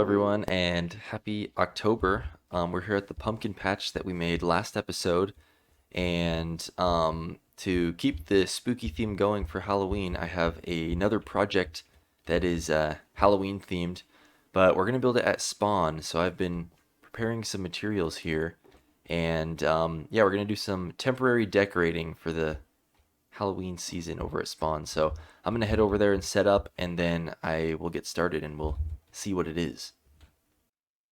everyone, and happy October. We're here at the pumpkin patch that we made last episode, and to keep the spooky theme going for Halloween, I have another project that is Halloween themed, but we're gonna build it at spawn. So I've been preparing some materials here, and yeah, we're gonna do some temporary decorating for the Halloween season over at Spawn. So I'm gonna head over there and set up, and then I will get started, and we'll see what it is.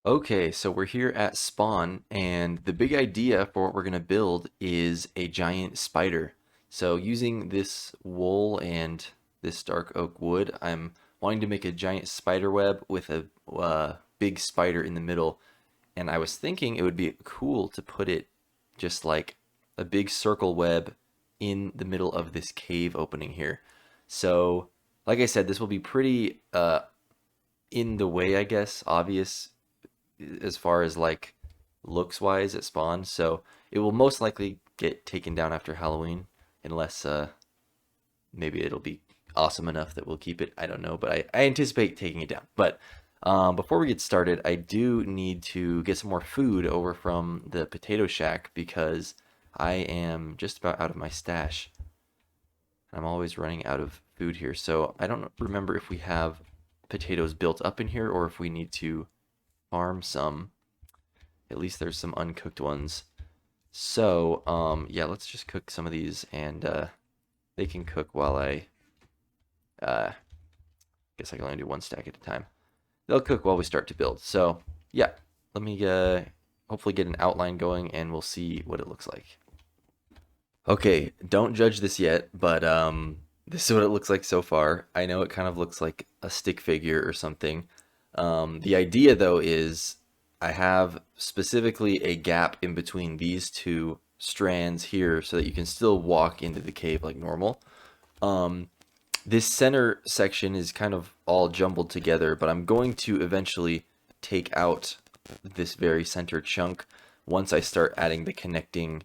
Okay, so we're here at Spawn, and the big idea for what we're gonna build is a giant spider. So using this wool and this dark oak wood, I'm wanting to make a giant spider web with a big spider in the middle. And I was thinking it would be cool to put it just like a big circle web in the middle of this cave opening here. So, like I said, this will be pretty in the way, I guess, obvious as far as like looks wise at spawn. So it will most likely get taken down after Halloween, unless maybe it'll be awesome enough that we'll keep it. I don't know, but I anticipate taking it down. But before we get started, I do need to get some more food over from the potato shack because I am just about out of my stash. I'm always running out of food here. So I don't remember if we have potatoes built up in here or if we need to farm some. At least there's some uncooked ones. So, yeah, let's just cook some of these and they can cook while I guess I can only do one stack at a time. They'll cook while we start to build. So, yeah, let me hopefully get an outline going and we'll see what it looks like. Okay, don't judge this yet, but this is what it looks like so far. I know it kind of looks like a stick figure or something. The idea though is I have specifically a gap in between these two strands here so that you can still walk into the cave like normal. This center section is kind of all jumbled together, but I'm going to eventually take out this very center chunk once I start adding the connecting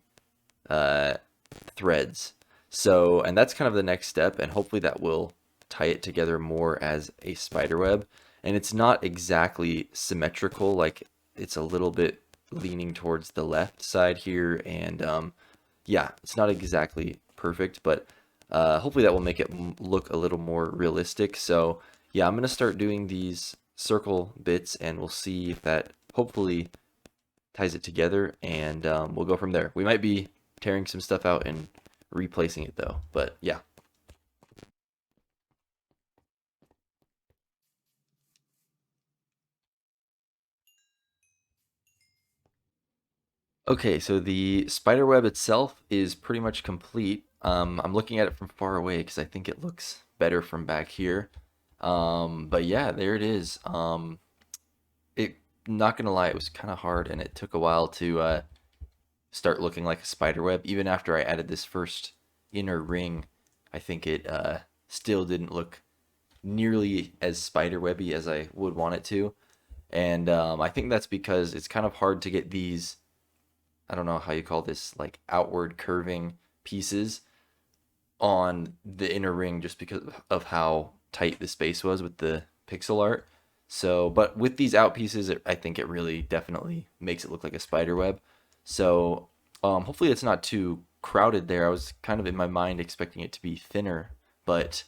threads. So, and that's kind of the next step, and hopefully that will tie it together more as a spider web. And it's not exactly symmetrical, like it's a little bit leaning towards the left side here, and yeah, it's not exactly perfect, but hopefully that will make it look a little more realistic. So yeah, I'm gonna start doing these circle bits, and we'll see if that hopefully ties it together, and we'll go from there. We might be tearing some stuff out and replacing it though, but yeah. Okay, so the spider web itself is pretty much complete. I'm looking at it from far away because I think it looks better from back here. But yeah, there it is. It Not gonna lie, it was kind of hard and it took a while to start looking like a spider web. Even after I added this first inner ring, I think it still didn't look nearly as spider webby as I would want it to. And I think that's because it's kind of hard to get these, I don't know how you call this, like outward curving pieces on the inner ring just because of how tight the space was with the pixel art. So, but with these out pieces, I think it really definitely makes it look like a spider web. So, hopefully it's not too crowded there. I was kind of in my mind expecting it to be thinner, but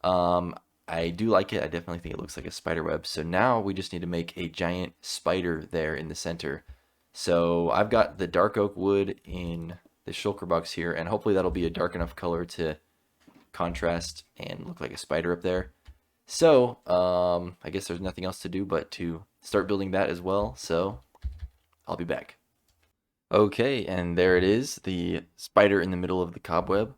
um, I do like it. I definitely think it looks like a spider web. So now we just need to make a giant spider there in the center. So I've got the dark oak wood in the shulker box here, and hopefully that'll be a dark enough color to contrast and look like a spider up there. So I guess there's nothing else to do but to start building that as well. So I'll be back. Okay, and there it is, the spider in the middle of the cobweb.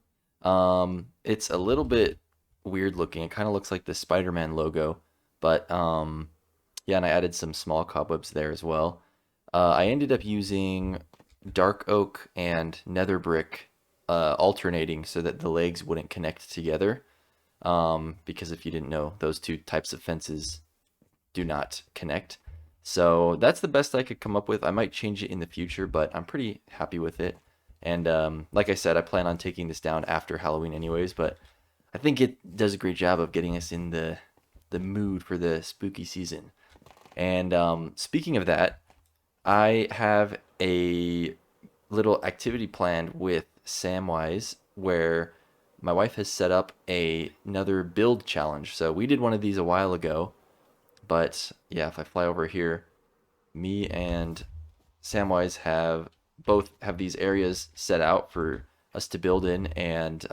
It's a little bit weird looking. It kind of looks like the Spider-Man logo, but yeah, and I added some small cobwebs there as well. I ended up using dark oak and nether brick alternating so that the legs wouldn't connect together. Because if you didn't know, those two types of fences do not connect. So that's the best I could come up with. I might change it in the future, but I'm pretty happy with it. And like I said, I plan on taking this down after Halloween anyways, but I think it does a great job of getting us in the mood for the spooky season. And speaking of that, I have a little activity planned with Samwise where my wife has set up another build challenge. So we did one of these a while ago, but yeah, if I fly over here, me and Samwise have both have these areas set out for us to build in, and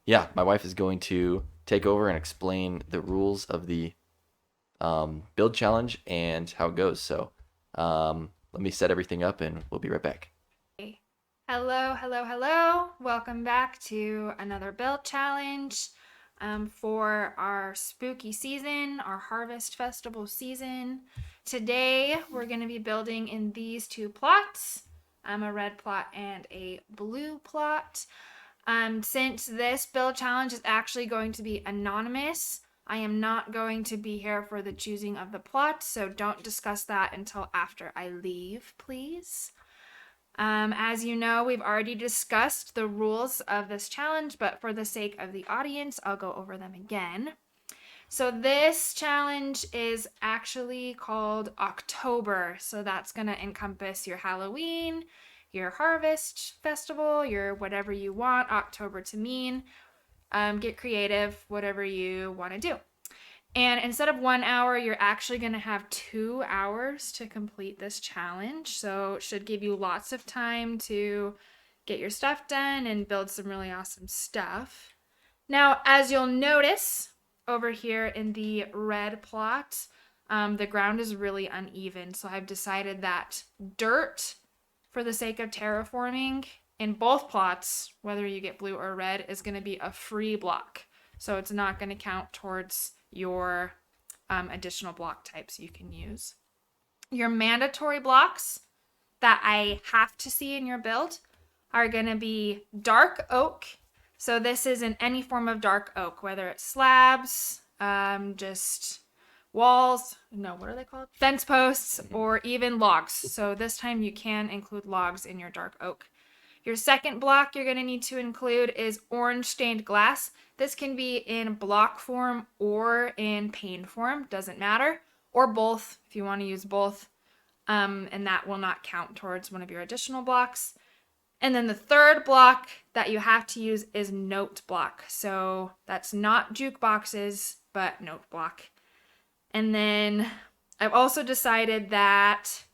yeah, my wife is going to take over and explain the rules of the build challenge and how it goes. So let me set everything up, and we'll be right back. Hello, hello, hello. Welcome back to another build challenge for our spooky season, our harvest festival season. Today we're going to be building in these two plots, a red plot and a blue plot. Since this build challenge is actually going to be anonymous, I am not going to be here for the choosing of the plot, so don't discuss that until after I leave, please. As you know, we've already discussed the rules of this challenge, but for the sake of the audience, I'll go over them again. So this challenge is actually called October. So that's going to encompass your Halloween, your harvest festival, your whatever you want October to mean. Get creative, whatever you want to do. And instead of 1 hour, you're actually going to have 2 hours to complete this challenge. So it should give you lots of time to get your stuff done and build some really awesome stuff. Now, as you'll notice over here in the red plot, the ground is really uneven. So I've decided that dirt, for the sake of terraforming, in both plots, whether you get blue or red, is going to be a free block. So it's not going to count towards your additional block types you can use. Your mandatory blocks that I have to see in your build are going to be dark oak. So this is in any form of dark oak, whether it's slabs, just walls, no, what are they called? Fence posts, or even logs. So this time you can include logs in your dark oak. Your second block you're going to need to include is orange stained glass. This can be in block form or in pane form, doesn't matter, or both if you want to use both, and that will not count towards one of your additional blocks. And then the third block that you have to use is note block. So that's not jukeboxes, but note block. And then I've also decided that,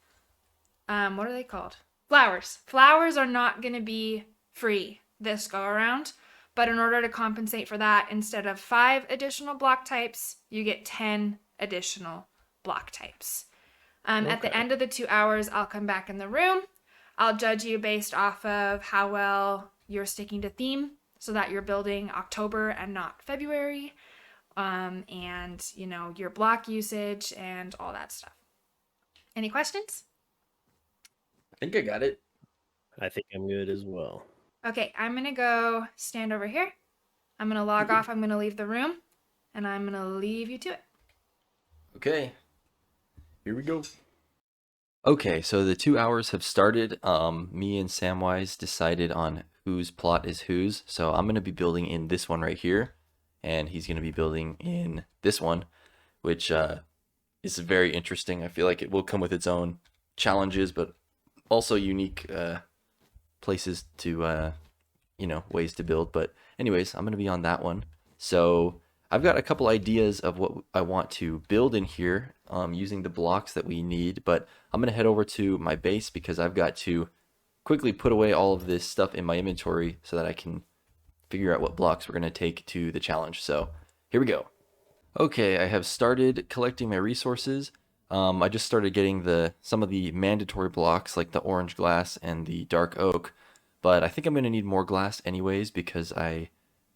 what are they called? Flowers. Flowers are not going to be free this go around, but in order to compensate for that, instead of 5 additional block types, you get 10 additional block types. At the end of the 2 hours, I'll come back in the room. I'll judge you based off of how well you're sticking to theme so that you're building October and not February, and, you know, your block usage and all that stuff. Any questions? I think I got it. I think I'm good as well. Okay, I'm going to go stand over here. I'm going to log off. I'm going to leave the room, and I'm going to leave you to it. Okay, here we go. Okay, so the 2 hours have started. Me and Samwise decided on whose plot is whose. So I'm going to be building in this one right here, and he's going to be building in this one, which is very interesting. I feel like it will come with its own challenges, but also unique places to, ways to build. But anyways, I'm going to be on that one. So I've got a couple ideas of what I want to build in here using the blocks that we need, but I'm going to head over to my base because I've got to quickly put away all of this stuff in my inventory so that I can figure out what blocks we're going to take to the challenge. So here we go. Okay, I have started collecting my resources. I just started getting some of the mandatory blocks like the orange glass and the dark oak, but I think I'm going to need more glass anyways because I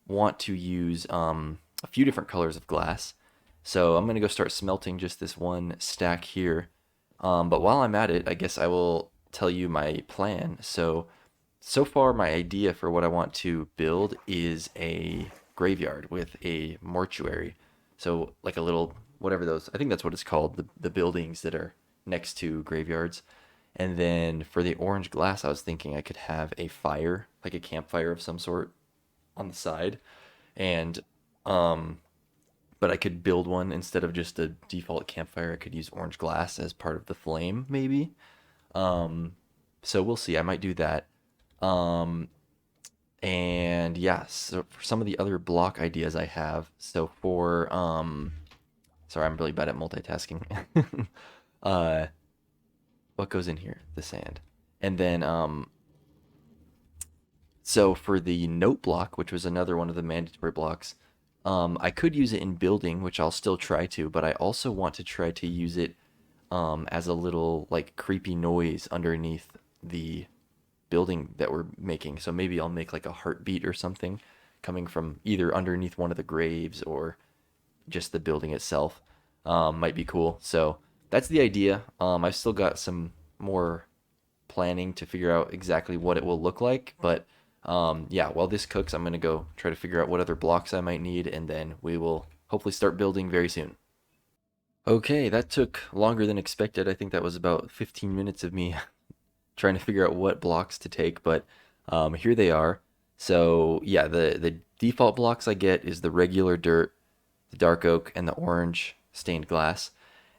want to use a few different colors of glass. So I'm going to go start smelting just this one stack here. But while I'm at it, I guess I will tell you my plan. So far my idea for what I want to build is a graveyard with a mortuary. So like a little, whatever those, I think that's what it's called, the buildings that are next to graveyards. And then for the orange glass, I was thinking I could have a fire, like a campfire of some sort on the side. And but I could build one instead of just a default campfire. I could use orange glass as part of the flame, maybe. Um, so we'll see. I might do that. Um, and yeah, so for some of the other block ideas I have, so for sorry, I'm really bad at multitasking. uh, what goes in here? The sand. And then so for the note block, which was another one of the mandatory blocks, I could use it in building, which I'll still try to, but I also want to try to use it as a little like creepy noise underneath the building that we're making. So maybe I'll make like a heartbeat or something coming from either underneath one of the graves or just the building itself. Might be cool. So that's the idea. I've still got some more planning to figure out exactly what it will look like, but yeah, while this cooks, I'm gonna go try to figure out what other blocks I might need, and then we will hopefully start building very soon. Okay, that took longer than expected. I think that was about 15 minutes of me trying to figure out what blocks to take, but here they are. So yeah, the default blocks I get is the regular dirt, the dark oak, and the orange stained glass.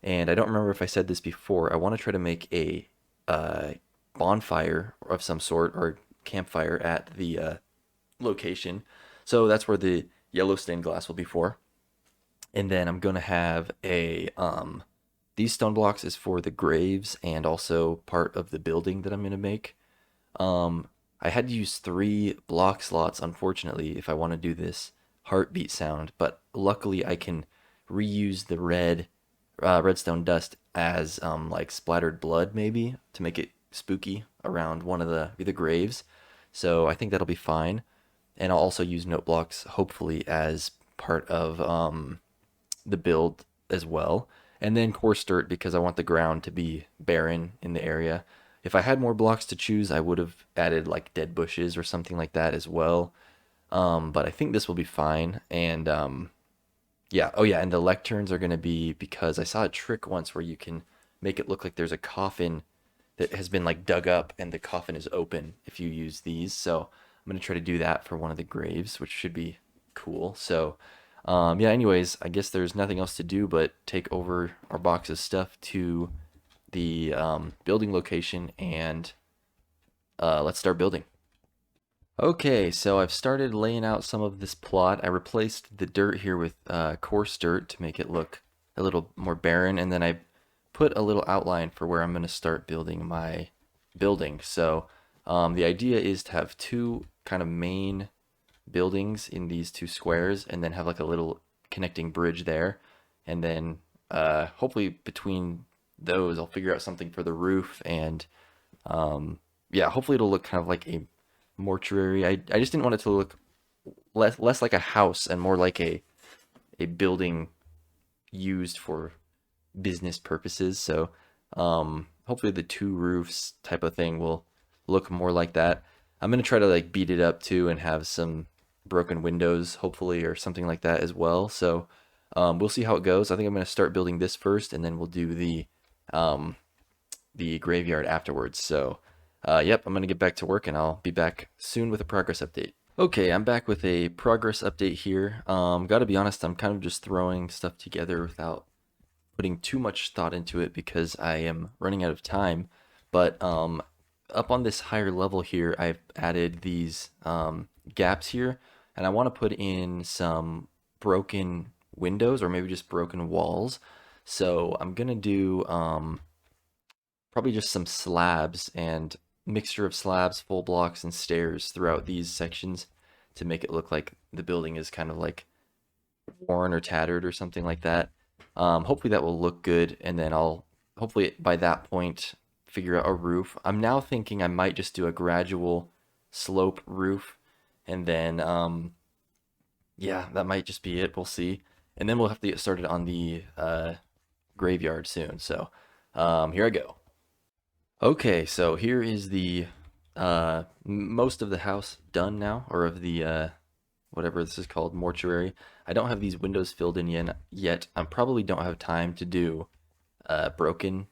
And I don't remember if I said this before. I want to try to make a uh, bonfire of some sort or campfire at the location. So that's where the yellow stained glass will be for. And then I'm gonna have a these stone blocks is for the graves and also part of the building that I'm gonna make. I had to use 3 block slots, unfortunately, if I want to do this heartbeat sound, but luckily I can reuse the redstone dust as like splattered blood maybe to make it spooky around one of the graves. So I think that'll be fine. And I'll also use note blocks hopefully as part of the build as well. And then coarse dirt because I want the ground to be barren in the area. If I had more blocks to choose, I would have added like dead bushes or something like that as well. But I think this will be fine. And yeah, oh yeah, and the lecterns are going to be because I saw a trick once where you can make it look like there's a coffin that has been like dug up and the coffin is open if you use these. So I'm going to try to do that for one of the graves, which should be cool. So yeah, anyways, I guess there's nothing else to do but take over our box of stuff to the building location and let's start building. Okay, so I've started laying out some of this plot. I replaced the dirt here with coarse dirt to make it look a little more barren, and then I put a little outline for where I'm going to start building my building. So the idea is to have 2 kind of main buildings in these 2 squares and then have like a little connecting bridge there. And then hopefully between those I'll figure out something for the roof and yeah, hopefully it'll look kind of like a mortuary. I just didn't want it to look less like a house and more like a building used for business purposes. So hopefully the 2 roofs type of thing will look more like that. I'm gonna try to like beat it up too and have some broken windows hopefully or something like that as well. So we'll see how it goes. I think I'm gonna start building this first and then we'll do the graveyard afterwards. So yep, I'm gonna get back to work and I'll be back soon with a progress update. Okay, I'm back with a progress update here. Gotta be honest, I'm kind of just throwing stuff together without putting too much thought into it because I am running out of time. But up on this higher level here, I've added these gaps here, and I want to put in some broken windows or maybe just broken walls. So I'm gonna do probably just some slabs and mixture of slabs, full blocks, and stairs throughout these sections to make it look like the building is kind of like worn or tattered or something like that. Hopefully that will look good, and then I'll hopefully by that point figure out a roof. I'm now thinking I might just do a gradual slope roof, and then yeah, that might just be it. We'll see, and then we'll have to get started on the graveyard soon. So here I go. Okay, so here is the most of the house done now, or of the whatever this is called, mortuary. I don't have these windows filled in yet. I probably don't have time to do broken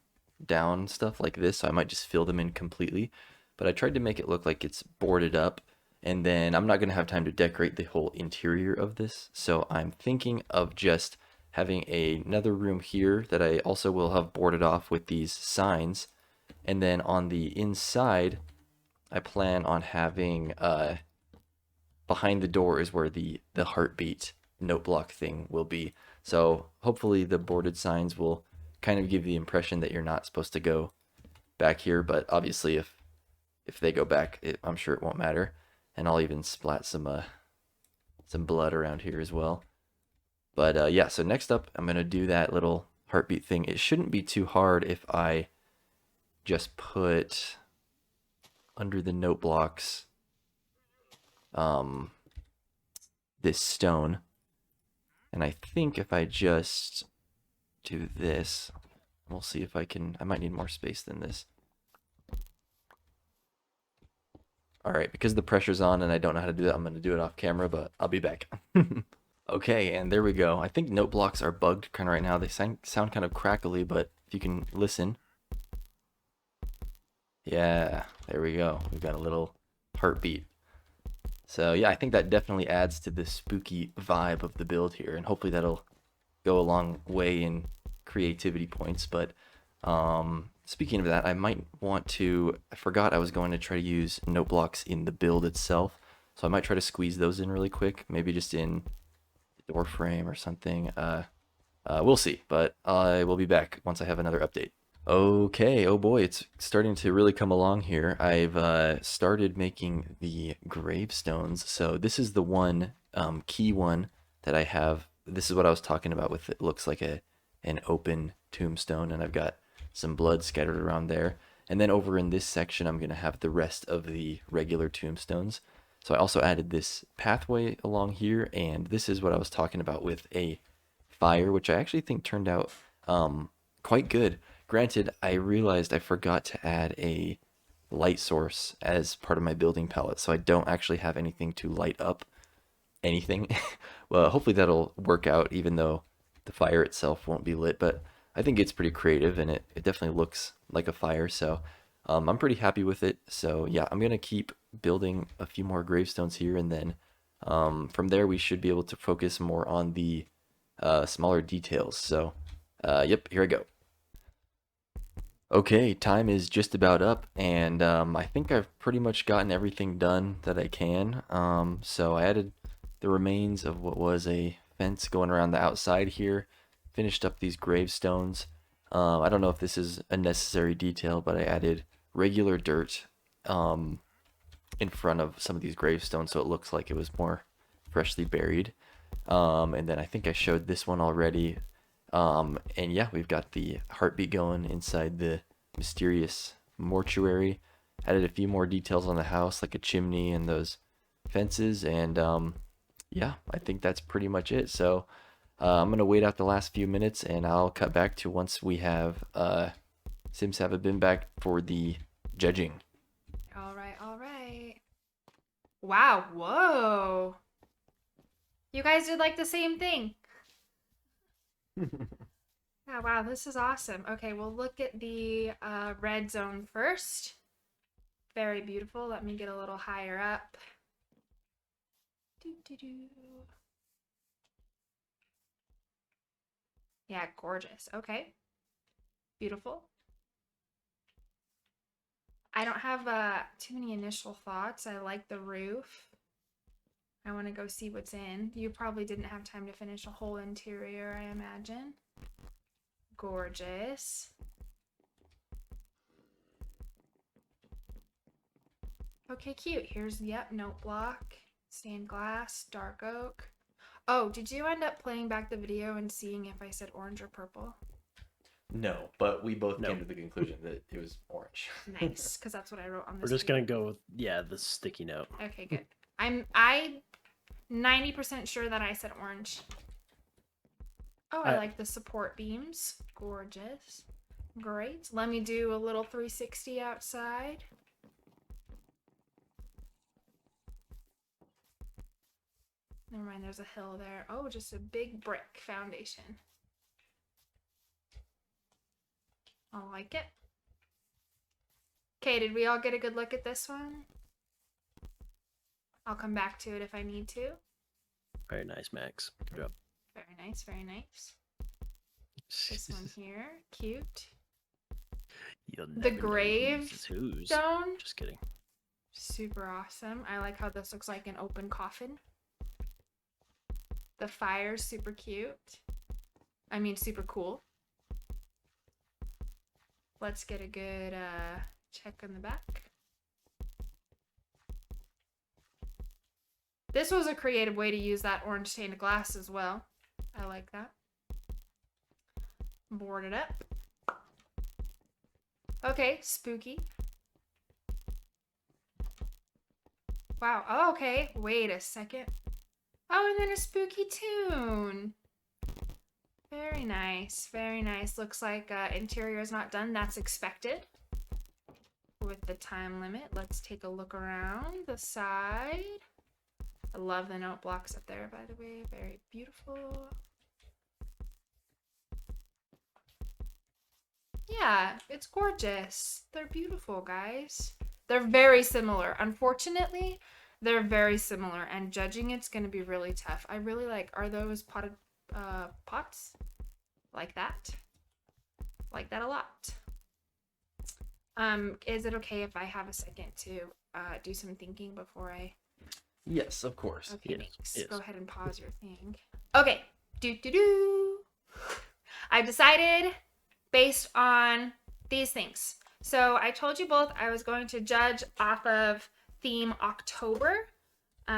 down stuff like this, so I might just fill them in completely. But I tried to make it look like it's boarded up, And then I'm not going to have time to decorate the whole interior of this. So I'm thinking of just having another room here that I also will have boarded off with these signs. And then on the inside, I plan on having behind the door is where the heartbeat note block thing will be. So hopefully the boarded signs will kind of give the impression that you're not supposed to go back here, but obviously if they go back, I'm sure it won't matter. And I'll even splat some blood around here as well. But yeah, so next up I'm gonna do that little heartbeat thing. It shouldn't be too hard if I just put under the note blocks this stone. And I think if I just do this, we'll see if I might need more space than this. All right, because the pressure's on and I don't know how to do that, I'm going to do it off camera, but I'll be back. Okay, and there we go. I think note blocks are bugged kind of right now. They sound kind of crackly, but if you can listen. Yeah, there we go. We've got a little heartbeat. So yeah, I think that definitely adds to the spooky vibe of the build here, and hopefully that'll go a long way in creativity points. But speaking of that, I might want to, I forgot I was going to try to use note blocks in the build itself, so I might try to squeeze those in really quick, maybe just in the door frame or something. We'll see, but I will be back once I have another update. Okay, oh boy, it's starting to really come along here. I've started making the gravestones. So this is the one key one that I have. This is what I was talking about with it looks like an open tombstone, and I've got some blood scattered around there. And then over in this section, I'm going to have the rest of the regular tombstones. So I also added this pathway along here, and this is what I was talking about with a fire, which I actually think turned out quite good. Granted, I realized I forgot to add a light source as part of my building palette, so I don't actually have anything to light up anything. Well, hopefully that'll work out, even though the fire itself won't be lit, but I think it's pretty creative, and it definitely looks like a fire, so I'm pretty happy with it. So yeah, I'm going to keep building a few more gravestones here, and then from there we should be able to focus more on the smaller details. So yep, here I go. Okay, time is just about up, and I think I've pretty much gotten everything done that I can. So I added the remains of what was a fence going around the outside here, finished up these gravestones. I don't know if this is a necessary detail, but I added regular dirt in front of some of these gravestones so it looks like it was more freshly buried. And then I think I showed this one already. And yeah, we've got the heartbeat going inside the mysterious mortuary. Added a few more details on the house, like a chimney and those fences. And yeah, I think that's pretty much it. So I'm going to wait out the last few minutes, and I'll cut back to once we have SimSavage been back for the judging. All right, all right. Wow, whoa. You guys did like the same thing. Yeah, wow, this is awesome. Okay, we'll look at the red zone first. Very beautiful. Let me get a little higher up. Doo-doo-doo. Yeah, gorgeous. Okay. Beautiful. I don't have too many initial thoughts. I like the roof. I want to go see what's in. You probably didn't have time to finish a whole interior, I imagine. Gorgeous. Okay, cute. Here's, yep, note block, stained glass, dark oak. Oh, did you end up playing back the video and seeing if I said orange or purple? No, but we both No. came to the conclusion that it was orange. Nice, because that's what I wrote on this. We're just gonna go with the sticky note. Okay, good. I'm 90% sure that I said orange. Oh, I like the support beams. Gorgeous. Great. Let me do a little 360 outside. Never mind, there's a hill there. Oh, just a big brick foundation. I like it. Okay, did we all get a good look at this one? I'll come back to it if I need to. Very nice, Max. Good job. Very nice, very nice. This one here, cute. You'll The never know grave whose is whose. Stone, Just kidding. super awesome. I like how this looks like an open coffin. The fire's super cute. I mean, super cool. Let's get a good check on the back. This was a creative way to use that orange stained glass as well. I like that. Board it up. Okay, spooky. Wow. Oh, okay. Wait a second. Oh, and then a spooky tune. Very nice. Very nice. Looks like interior is not done. That's expected. With the time limit, let's take a look around the side. I love the note blocks up there, by the way. Very beautiful. Yeah, it's gorgeous. They're beautiful, guys. They're very similar. Unfortunately, they're very similar, and judging it's going to be really tough. I really like, are those potted pots? Like that? Like that a lot. Is it okay if I have a second to do some thinking before I... Yes, of course. Okay, Yes, thanks. yes. Go ahead and pause your thing. Okay. I've decided based on these things. So I told you both I was going to judge off of theme October.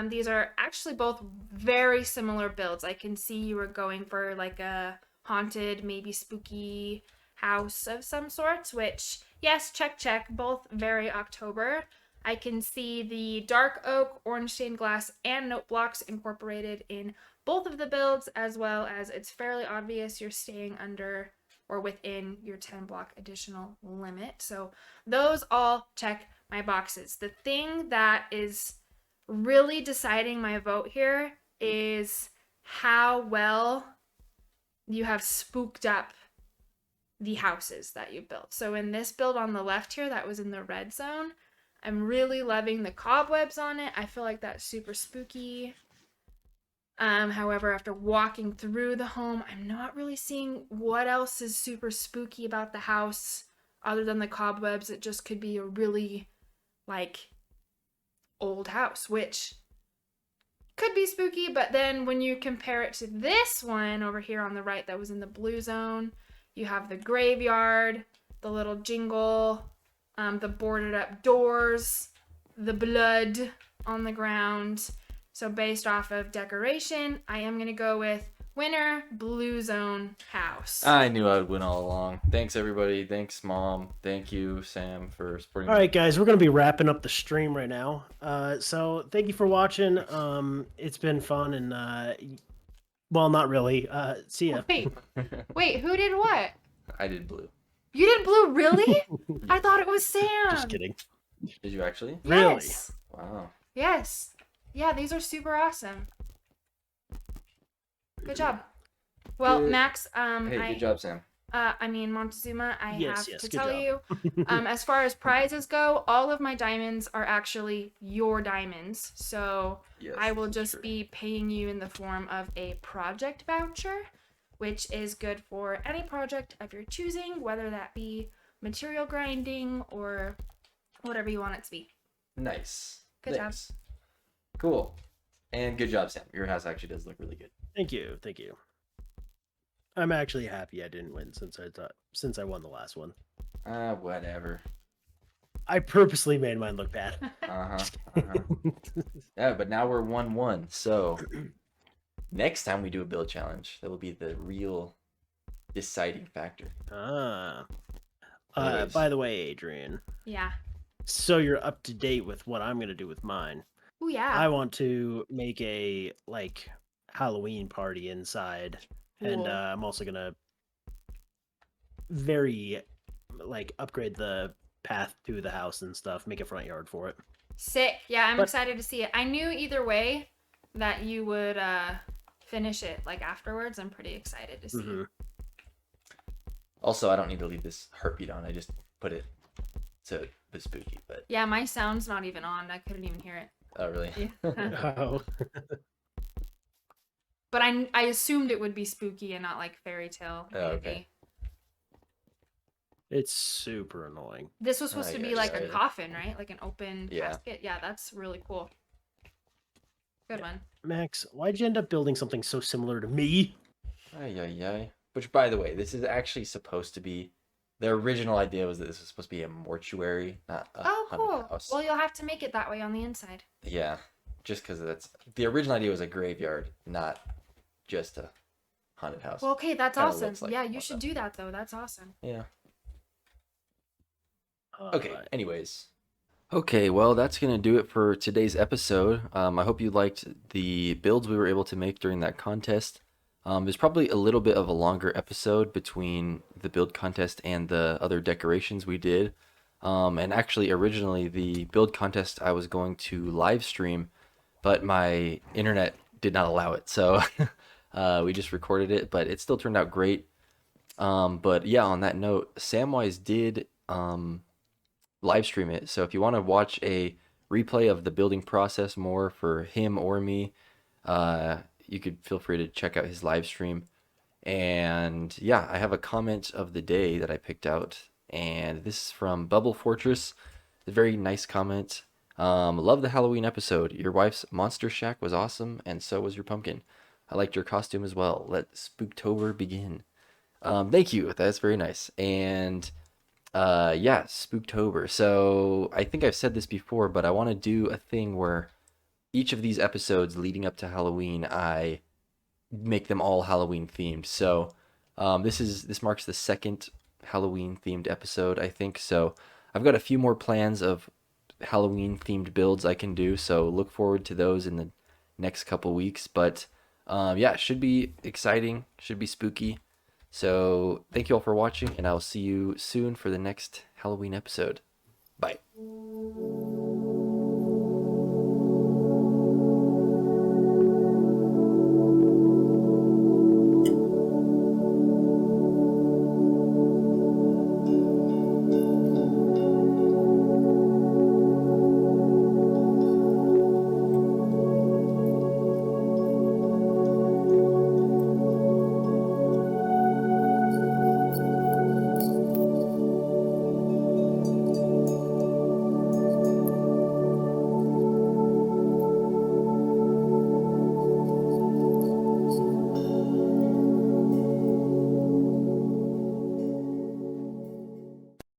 These are actually both very similar builds. I can see you were going for like a haunted, maybe spooky house of some sorts, which, yes, check, both very October. I can see the dark oak, orange stained glass, and note blocks incorporated in both of the builds, as well as it's fairly obvious you're staying under or within your 10 block additional limit. So those all check my boxes. The thing that is really deciding my vote here is how well you have spooked up the houses that you built. So in this build on the left here, that was in the red zone, I'm really loving the cobwebs on it. I feel like that's super spooky. However, after walking through the home, I'm not really seeing what else is super spooky about the house other than the cobwebs. It just could be a really, like, old house, which could be spooky, but then when you compare it to this one over here on the right that was in the blue zone, you have the graveyard, the little jingle, the boarded up doors, the blood on the ground. So based off of decoration, I am going to go with winner, blue zone house. I knew I would win all along. Thanks, everybody. Thanks, Mom. Thank you, Sam, for supporting All me. right, guys, we're gonna be wrapping up the stream right now. So thank you for watching. It's been fun, and well, not really. See ya. Wait, who did what? I did blue. You did blue, really? I thought it was Sam. Just kidding. Did you actually? Really? Yes. Wow. Yes. Yeah, these are super awesome. Good job. Well, Good- Max, Hey, good job, Sam. I mean, Montezuma, I Yes, have yes, to good tell job. you, as far as prizes go, all of my diamonds are actually your diamonds. So Yes, I will this is just true. be paying you in the form of a project voucher, which is good for any project of your choosing, whether that be material grinding or whatever you want it to be. Nice. Good job. Thanks. Cool. And good job, Sam. Your house actually does look really good. Thank you. Thank you. I'm actually happy I didn't win since I won the last one. Whatever. I purposely made mine look bad. Uh-huh. Uh-huh. Yeah, but now we're 1-1. So next time we do a build challenge, that will be the real deciding factor. Anyways. By the way, Adrian, Yeah. so you're up to date with what I'm gonna do with mine. Oh yeah. I want to make a like Halloween party inside, and Cool. I'm also gonna upgrade the path to the house and stuff, make a front yard for it. Sick. Yeah, I'm But- excited to see it. I knew either way that you would finish it like afterwards. I'm pretty excited to see. Mhm. Also, I don't need to leave this heartbeat on. I just put it to the spooky, but Yeah, my sound's not even on. I couldn't even hear it. Oh, really? Yeah. Oh, But I assumed it would be spooky and not like fairy tale. Oh, okay. it's super annoying. This was supposed to be like a Ay. coffin, right? Like an open Yeah. casket. Yeah, that's really cool. Good one. Max, why'd you end up building something so similar to me? Ay, ay, ay. Which, by the way, this is actually supposed to be. The original idea was that this was supposed to be a mortuary, not a Oh, haunted cool. house. Well, you'll have to make it that way on the inside. Yeah, just because that's the original idea was a graveyard, not just a haunted house. Well, okay, that's Kinda awesome. looks like Yeah, one you of should them. do that though. That's awesome. Yeah. Uh, Okay. Anyways. Okay, well, that's going to do it for today's episode. I hope you liked the builds we were able to make during that contest. There's probably a little bit of a longer episode between the build contest and the other decorations we did. And actually, originally, the build contest I was going to live stream, but my internet did not allow it. So we just recorded it, but it still turned out great. But yeah, on that note, Samwise did live stream it. So if you want to watch a replay of the building process more for him or me, you could feel free to check out his live stream. And yeah, I have a comment of the day that I picked out, and this is from Bubble Fortress. A very nice comment. Love the Halloween episode. Your wife's Monster Shack was awesome, and so was your pumpkin. I liked your costume as well. Let Spooktober begin. Thank you. That's very nice. And yeah, Spooktober. So I think I've said this before, but I want to do a thing where each of these episodes leading up to Halloween, I make them all Halloween themed. So this marks the second Halloween themed episode, I think. So I've got a few more plans of Halloween themed builds I can do. So look forward to those in the next couple weeks. But yeah, it should be exciting. Should be spooky. So thank you all for watching, and I'll see you soon for the next Halloween episode. Bye.